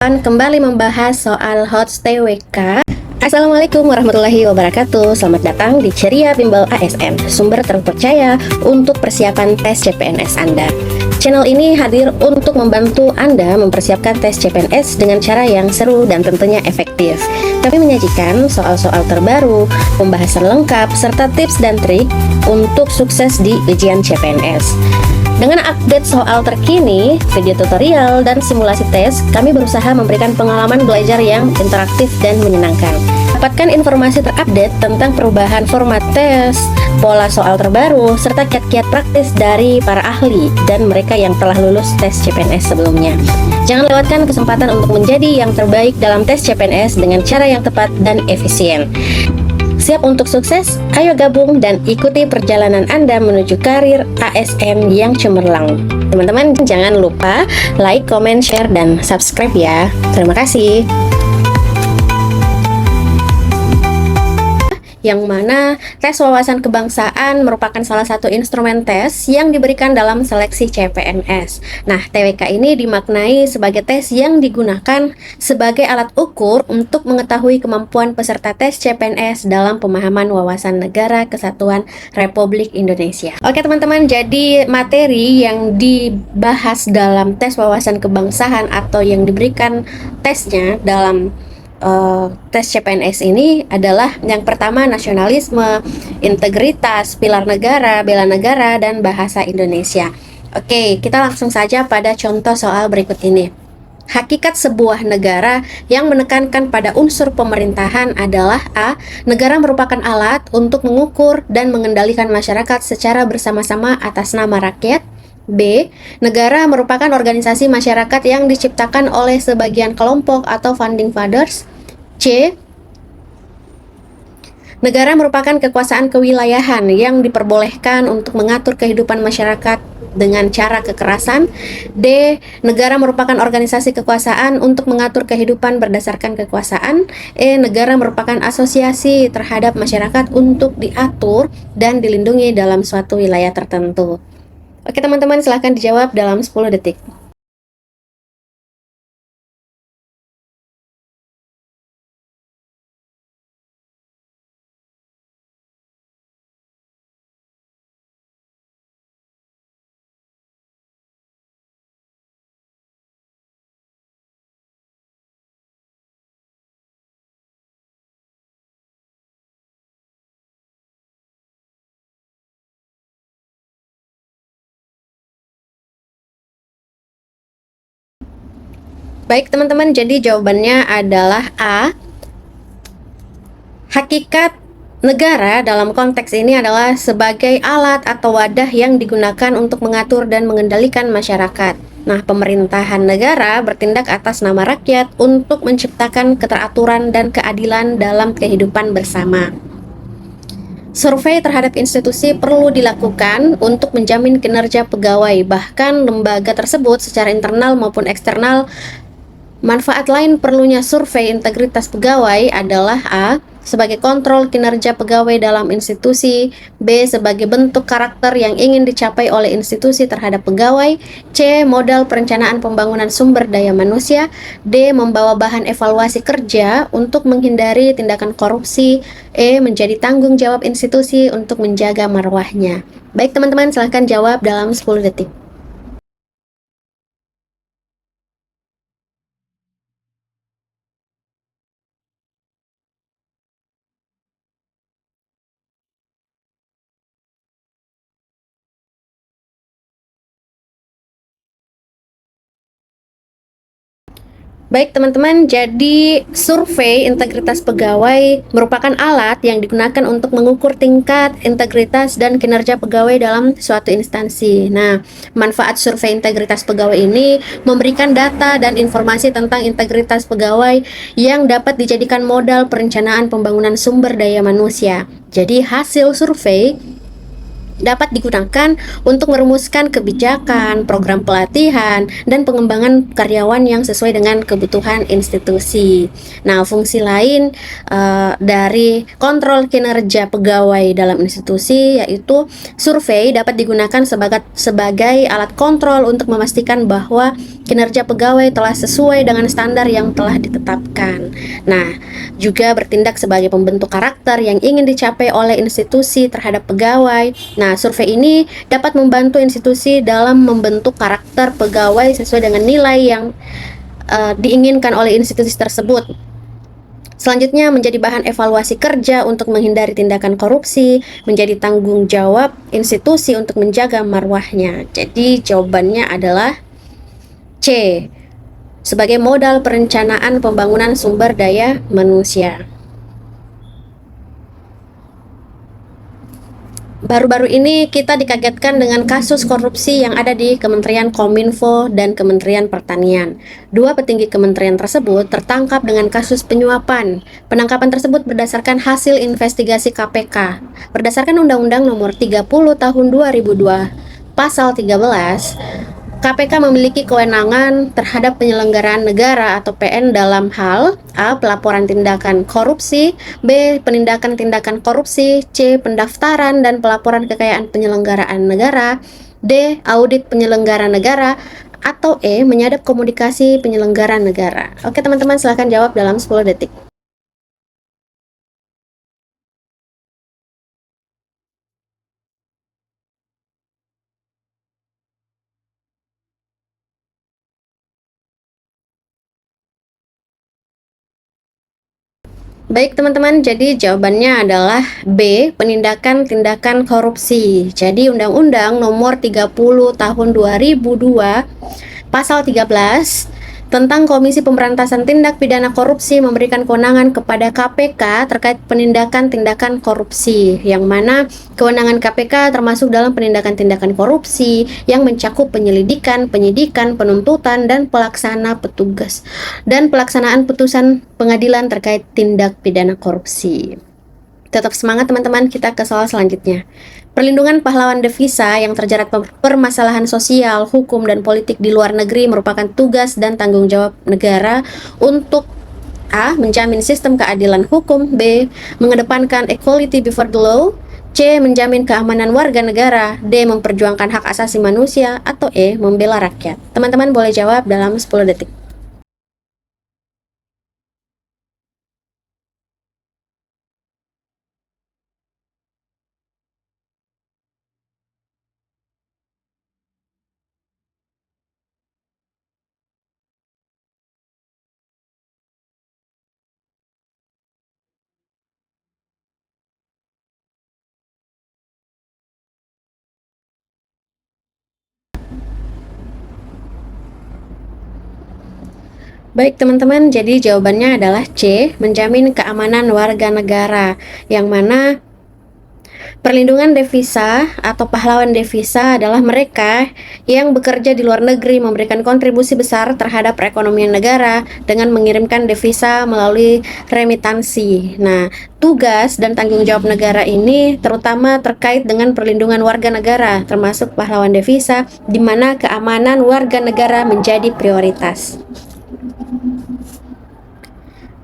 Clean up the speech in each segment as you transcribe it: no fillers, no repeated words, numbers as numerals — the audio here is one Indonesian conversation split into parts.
Kembali membahas soal HOTS TWK. Assalamualaikum warahmatullahi wabarakatuh. Selamat datang di Ceria Bimbel ASN, sumber terpercaya untuk persiapan tes CPNS Anda. Channel ini hadir untuk membantu Anda mempersiapkan tes CPNS dengan cara yang seru dan tentunya efektif. Kami menyajikan soal-soal terbaru, pembahasan lengkap, serta tips dan trik untuk sukses di ujian CPNS. Dengan update soal terkini, video tutorial, dan simulasi tes, kami berusaha memberikan pengalaman belajar yang interaktif dan menyenangkan. Dapatkan informasi terupdate tentang perubahan format tes, pola soal terbaru, serta kiat-kiat praktis dari para ahli dan mereka yang telah lulus tes CPNS sebelumnya. Jangan lewatkan kesempatan untuk menjadi yang terbaik dalam tes CPNS dengan cara yang tepat dan efisien. Siap untuk sukses? Ayo gabung dan ikuti perjalanan Anda menuju karir ASN yang cemerlang. Teman-teman jangan lupa like, comment, share, dan subscribe ya. Terima kasih. Yang mana tes wawasan kebangsaan merupakan salah satu instrumen tes yang diberikan dalam seleksi CPNS. Nah, TWK ini dimaknai sebagai tes yang digunakan sebagai alat ukur untuk mengetahui kemampuan peserta tes CPNS dalam pemahaman wawasan negara kesatuan Republik Indonesia. Oke teman-teman, jadi materi yang dibahas dalam tes wawasan kebangsaan atau yang diberikan tesnya dalam tes CPNS ini adalah yang pertama nasionalisme, integritas, pilar negara, bela negara, dan bahasa Indonesia. Oke, kita langsung saja pada contoh soal berikut ini. Hakikat sebuah negara yang menekankan pada unsur pemerintahan adalah A. Negara merupakan alat untuk mengukur dan mengendalikan masyarakat secara bersama-sama atas nama rakyat. B. Negara merupakan organisasi masyarakat yang diciptakan oleh sebagian kelompok atau founding fathers. C. Negara merupakan kekuasaan kewilayahan yang diperbolehkan untuk mengatur kehidupan masyarakat dengan cara kekerasan. D. Negara merupakan organisasi kekuasaan untuk mengatur kehidupan berdasarkan kekuasaan. E. Negara merupakan asosiasi terhadap masyarakat untuk diatur dan dilindungi dalam suatu wilayah tertentu. Oke teman-teman, silahkan dijawab dalam 10 detik. Baik teman-teman, jadi jawabannya adalah A. Hakikat negara dalam konteks ini adalah sebagai alat atau wadah yang digunakan untuk mengatur dan mengendalikan masyarakat. Nah, pemerintahan negara bertindak atas nama rakyat untuk menciptakan keteraturan dan keadilan dalam kehidupan bersama. Survei terhadap institusi perlu dilakukan untuk menjamin kinerja pegawai, bahkan lembaga tersebut secara internal maupun eksternal. Manfaat lain perlunya survei integritas pegawai adalah A. Sebagai kontrol kinerja pegawai dalam institusi. B. Sebagai bentuk karakter yang ingin dicapai oleh institusi terhadap pegawai. C. Modal perencanaan pembangunan sumber daya manusia. D. Membawa bahan evaluasi kerja untuk menghindari tindakan korupsi. E. Menjadi tanggung jawab institusi untuk menjaga marwahnya. Baik teman-teman, silahkan jawab dalam 10 detik. Baik teman-teman, jadi survei integritas pegawai merupakan alat yang digunakan untuk mengukur tingkat integritas dan kinerja pegawai dalam suatu instansi. Nah, manfaat survei integritas pegawai ini memberikan data dan informasi tentang integritas pegawai yang dapat dijadikan modal perencanaan pembangunan sumber daya manusia. Jadi hasil survei dapat digunakan untuk merumuskan kebijakan, program pelatihan, dan pengembangan karyawan yang sesuai dengan kebutuhan institusi. Nah, fungsi lain dari kontrol kinerja pegawai dalam institusi yaitu survei dapat digunakan sebagai alat kontrol untuk memastikan bahwa kinerja pegawai telah sesuai dengan standar yang telah ditetapkan. Nah, juga bertindak sebagai pembentuk karakter yang ingin dicapai oleh institusi terhadap pegawai. Nah, survei ini dapat membantu institusi dalam membentuk karakter pegawai sesuai dengan nilai yang diinginkan oleh institusi tersebut. Selanjutnya, menjadi bahan evaluasi kerja untuk menghindari tindakan korupsi, menjadi tanggung jawab institusi untuk menjaga marwahnya. Jadi, jawabannya adalah C, sebagai modal perencanaan pembangunan sumber daya manusia. Baru-baru ini kita dikagetkan dengan kasus korupsi yang ada di Kementerian Kominfo dan Kementerian Pertanian. Dua petinggi kementerian tersebut tertangkap dengan kasus penyuapan. Penangkapan tersebut berdasarkan hasil investigasi KPK. Berdasarkan Undang-Undang Nomor 30 Tahun 2002, Pasal 13, KPK memiliki kewenangan terhadap penyelenggaraan negara atau PN dalam hal A. Pelaporan tindakan korupsi, B. Penindakan-tindakan korupsi, C. Pendaftaran dan pelaporan kekayaan penyelenggaraan negara, D. Audit penyelenggara negara, atau E. Menyadap komunikasi penyelenggara negara. Oke teman-teman, silahkan jawab dalam 10 detik. Baik teman-teman, jadi jawabannya adalah B, penindakan tindakan korupsi. Jadi Undang-Undang Nomor 30 Tahun 2002 Pasal 13 tentang Komisi Pemberantasan Tindak Pidana Korupsi memberikan kewenangan kepada KPK terkait penindakan tindakan korupsi, yang mana kewenangan KPK termasuk dalam penindakan-tindakan korupsi yang mencakup penyelidikan, penyidikan, penuntutan, dan pelaksanaan putusan pengadilan terkait tindak pidana korupsi. Tetap semangat teman-teman, kita ke soal selanjutnya. Perlindungan pahlawan devisa yang terjerat permasalahan sosial, hukum, dan politik di luar negeri merupakan tugas dan tanggung jawab negara untuk A. Menjamin sistem keadilan hukum, B. Mengedepankan equality before the law, C. Menjamin keamanan warga negara, D. Memperjuangkan hak asasi manusia, atau E. Membela rakyat. Teman-teman boleh jawab dalam 10 detik. Baik teman-teman, jadi jawabannya adalah C, menjamin keamanan warga negara, yang mana perlindungan devisa atau pahlawan devisa adalah mereka yang bekerja di luar negeri memberikan kontribusi besar terhadap perekonomian negara dengan mengirimkan devisa melalui remitansi. Nah, tugas dan tanggung jawab negara ini terutama terkait dengan perlindungan warga negara, termasuk pahlawan devisa, di mana keamanan warga negara menjadi prioritas.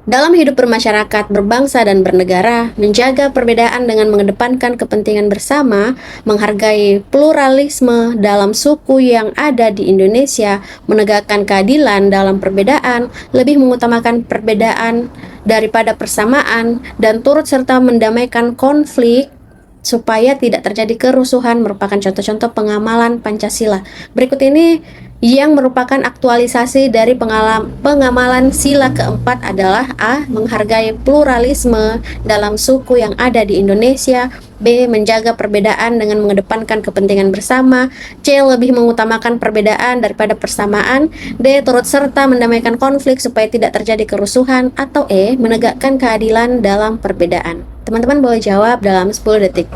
Dalam hidup bermasyarakat, berbangsa, dan bernegara, menjaga perbedaan dengan mengedepankan kepentingan bersama, menghargai pluralisme dalam suku yang ada di Indonesia, menegakkan keadilan dalam perbedaan, lebih mengutamakan perbedaan daripada persamaan, dan turut serta mendamaikan konflik supaya tidak terjadi kerusuhan merupakan contoh-contoh pengamalan Pancasila. Berikut ini yang merupakan aktualisasi dari pengamalan sila keempat adalah A. Menghargai pluralisme dalam suku yang ada di Indonesia, B. Menjaga perbedaan dengan mengedepankan kepentingan bersama, C. Lebih mengutamakan perbedaan daripada persamaan, D. Turut serta mendamaikan konflik supaya tidak terjadi kerusuhan, atau E. Menegakkan keadilan dalam perbedaan. Teman-teman boleh jawab dalam 10 detik.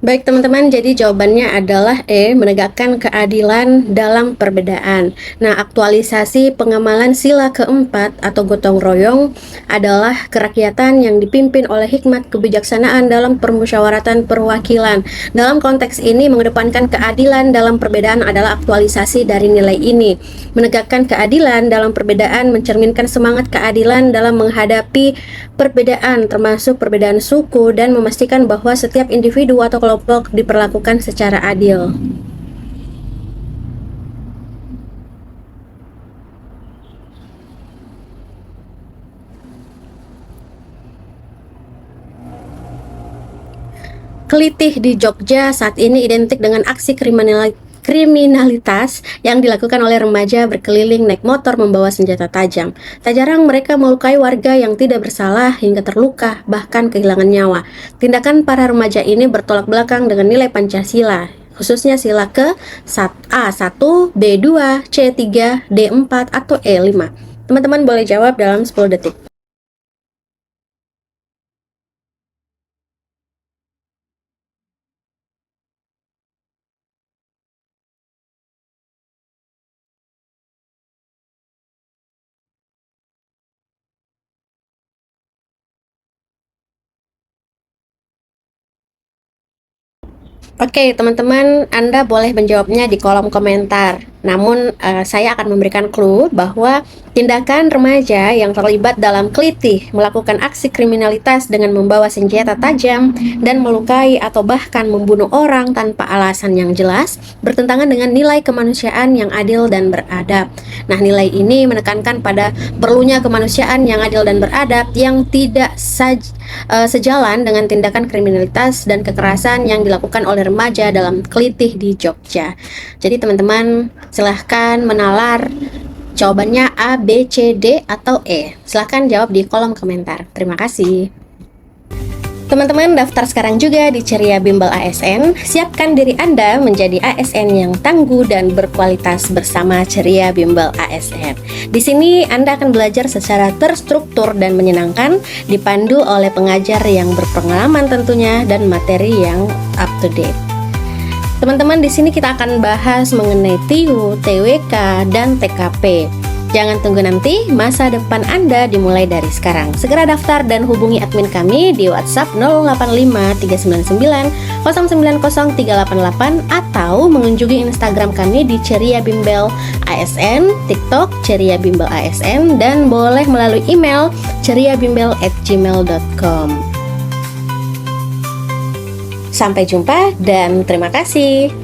Baik teman-teman, jadi jawabannya adalah E, menegakkan keadilan dalam perbedaan. Nah, aktualisasi pengamalan sila keempat atau gotong royong adalah kerakyatan yang dipimpin oleh hikmat kebijaksanaan dalam permusyawaratan perwakilan. Dalam konteks ini, mengedepankan keadilan dalam perbedaan adalah aktualisasi dari nilai ini. Menegakkan keadilan dalam perbedaan mencerminkan semangat keadilan dalam menghadapi perbedaan, termasuk perbedaan suku, dan memastikan bahwa setiap individu atau kelompok diperlakukan secara adil. Kelitih di Jogja saat ini identik dengan aksi kriminalitas yang dilakukan oleh remaja berkeliling naik motor membawa senjata tajam. Tak jarang mereka melukai warga yang tidak bersalah hingga terluka, bahkan kehilangan nyawa. Tindakan para remaja ini bertolak belakang dengan nilai Pancasila, khususnya sila ke A1, B2, C3, D4, atau E5. Teman-teman boleh jawab dalam 10 detik. Oke, teman-teman, Anda boleh menjawabnya di kolom komentar. Namun, saya akan memberikan clue bahwa tindakan remaja yang terlibat dalam kelitih melakukan aksi kriminalitas dengan membawa senjata tajam dan melukai atau bahkan membunuh orang tanpa alasan yang jelas bertentangan dengan nilai kemanusiaan yang adil dan beradab. Nah, nilai ini menekankan pada perlunya kemanusiaan yang adil dan beradab yang tidak sejalan dengan tindakan kriminalitas dan kekerasan yang dilakukan oleh remaja dalam kelitih di Jogja. Jadi teman-teman silahkan menalar jawabannya A, B, C, D, atau E. Silahkan jawab di kolom komentar. Terima kasih. Teman-teman daftar sekarang juga di Ceria Bimbel ASN. Siapkan diri Anda menjadi ASN yang tangguh dan berkualitas bersama Ceria Bimbel ASN. Di sini Anda akan belajar secara terstruktur dan menyenangkan, dipandu oleh pengajar yang berpengalaman tentunya dan materi yang up to date. Teman-teman, di sini kita akan bahas mengenai TIU, TWK, dan TKP. Jangan tunggu nanti, masa depan Anda dimulai dari sekarang. Segera daftar dan hubungi admin kami di WhatsApp 085 399 090 388 atau mengunjungi Instagram kami di Ceria Bimbel ASN, TikTok Ceria Bimbel ASN, dan boleh melalui email ceriabimbel@gmail.com. Sampai jumpa dan terima kasih.